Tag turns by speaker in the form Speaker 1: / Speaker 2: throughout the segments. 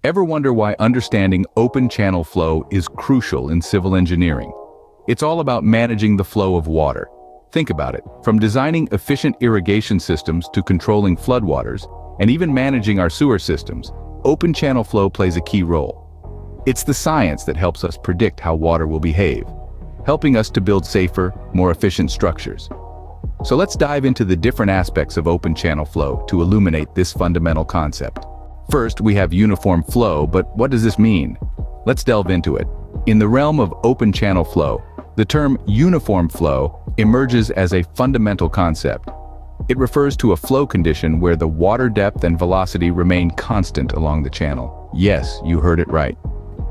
Speaker 1: Ever wonder why understanding open channel flow is crucial in civil engineering? It's all about managing the flow of water. Think about it, from designing efficient irrigation systems to controlling floodwaters, and even managing our sewer systems, open channel flow plays a key role. It's the science that helps us predict how water will behave, helping us to build safer, more efficient structures. So let's dive into the different aspects of open channel flow to illuminate this fundamental concept. First, we have uniform flow, but what does this mean? Let's delve into it. In the realm of open channel flow, the term uniform flow emerges as a fundamental concept. It refers to a flow condition where the water depth and velocity remain constant along the channel. Yes, you heard it right.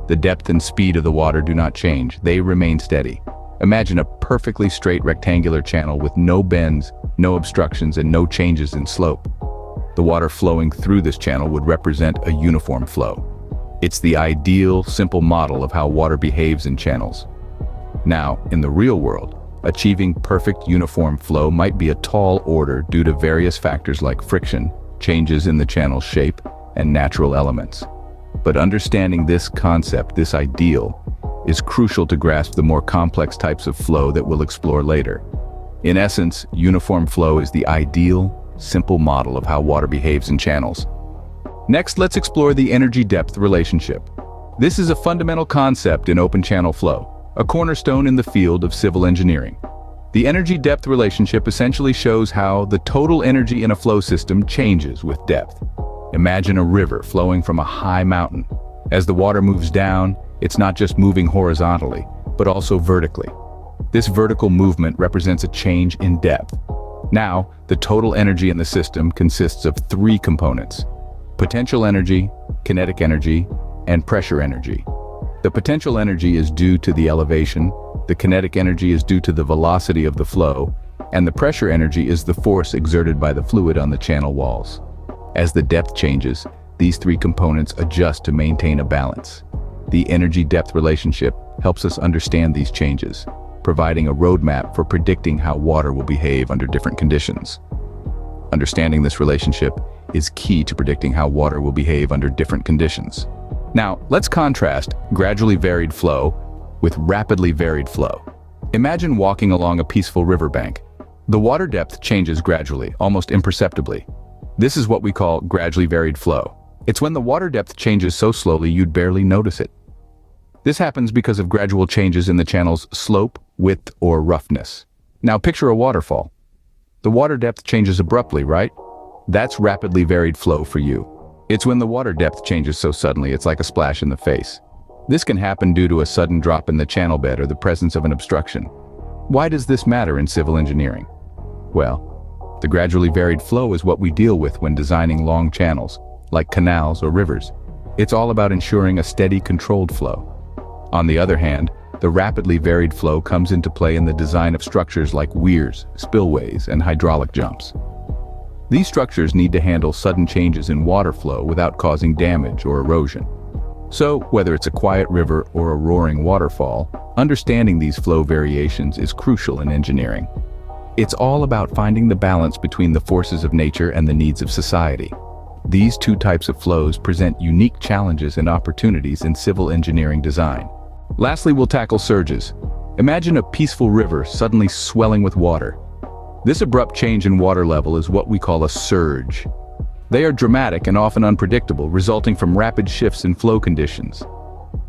Speaker 1: The depth and speed of the water do not change, they remain steady. Imagine a perfectly straight rectangular channel with no bends, no obstructions, and no changes in slope. The water flowing through this channel would represent a uniform flow. It's the ideal, simple model of how water behaves in channels. Now, in the real world, achieving perfect uniform flow might be a tall order due to various factors like friction, changes in the channel's shape, and natural elements. But understanding this concept, this ideal, is crucial to grasp the more complex types of flow that we'll explore later. In essence, uniform flow is the ideal, simple model of how water behaves in channels. Next, let's explore the energy-depth relationship. This is a fundamental concept in open channel flow, a cornerstone in the field of civil engineering. The energy-depth relationship essentially shows how the total energy in a flow system changes with depth. Imagine a river flowing from a high mountain. As the water moves down, it's not just moving horizontally, but also vertically. This vertical movement represents a change in depth. Now, the total energy in the system consists of three components: potential energy, kinetic energy, and pressure energy. The potential energy is due to the elevation, the kinetic energy is due to the velocity of the flow, and the pressure energy is the force exerted by the fluid on the channel walls. As the depth changes, these three components adjust to maintain a balance. The energy-depth relationship helps us understand these changes, providing a roadmap for predicting how water will behave under different conditions. Understanding this relationship is key to predicting how water will behave under different conditions. Now, let's contrast gradually varied flow with rapidly varied flow. Imagine walking along a peaceful riverbank. The water depth changes gradually, almost imperceptibly. This is what we call gradually varied flow. It's when the water depth changes so slowly you'd barely notice it. This happens because of gradual changes in the channel's slope, width, or roughness. Now picture a waterfall. The water depth changes abruptly, right? That's rapidly varied flow for you. It's when the water depth changes so suddenly it's like a splash in the face. This can happen due to a sudden drop in the channel bed or the presence of an obstruction. Why does this matter in civil engineering? Well, the gradually varied flow is what we deal with when designing long channels, like canals or rivers. It's all about ensuring a steady, controlled flow. On the other hand, the rapidly varied flow comes into play in the design of structures like weirs, spillways, and hydraulic jumps. These structures need to handle sudden changes in water flow without causing damage or erosion. So, whether it's a quiet river or a roaring waterfall, understanding these flow variations is crucial in engineering. It's all about finding the balance between the forces of nature and the needs of society. These two types of flows present unique challenges and opportunities in civil engineering design. Lastly, we'll tackle surges. Imagine a peaceful river suddenly swelling with water. This abrupt change in water level is what we call a surge. They are dramatic and often unpredictable, resulting from rapid shifts in flow conditions.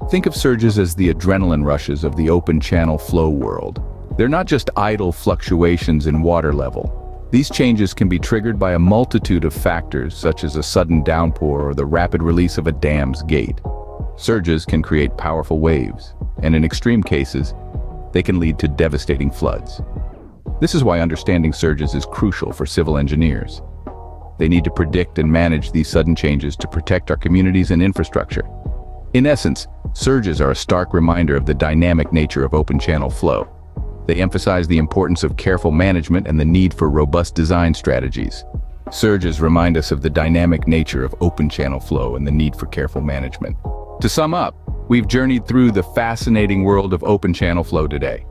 Speaker 1: Think of surges as the adrenaline rushes of the open channel flow world. They're not just idle fluctuations in water level. These changes can be triggered by a multitude of factors, such as a sudden downpour or the rapid release of a dam's gate. Surges can create powerful waves, and in extreme cases, they can lead to devastating floods. This is why understanding surges is crucial for civil engineers. They need to predict and manage these sudden changes to protect our communities and infrastructure. In essence, surges are a stark reminder of the dynamic nature of open channel flow. They emphasize the importance of careful management and the need for robust design strategies. Surges remind us of the dynamic nature of open channel flow and the need for careful management. To sum up, we've journeyed through the fascinating world of open channel flow today.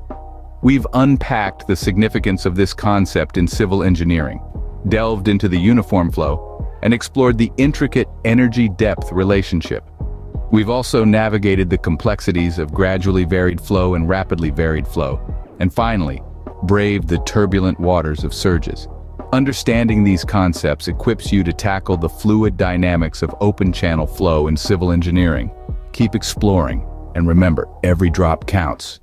Speaker 1: We've unpacked the significance of this concept in civil engineering, delved into the uniform flow, and explored the intricate energy-depth relationship. We've also navigated the complexities of gradually varied flow and rapidly varied flow, and finally, braved the turbulent waters of surges. Understanding these concepts equips you to tackle the fluid dynamics of open channel flow in civil engineering. Keep exploring, and remember, every drop counts.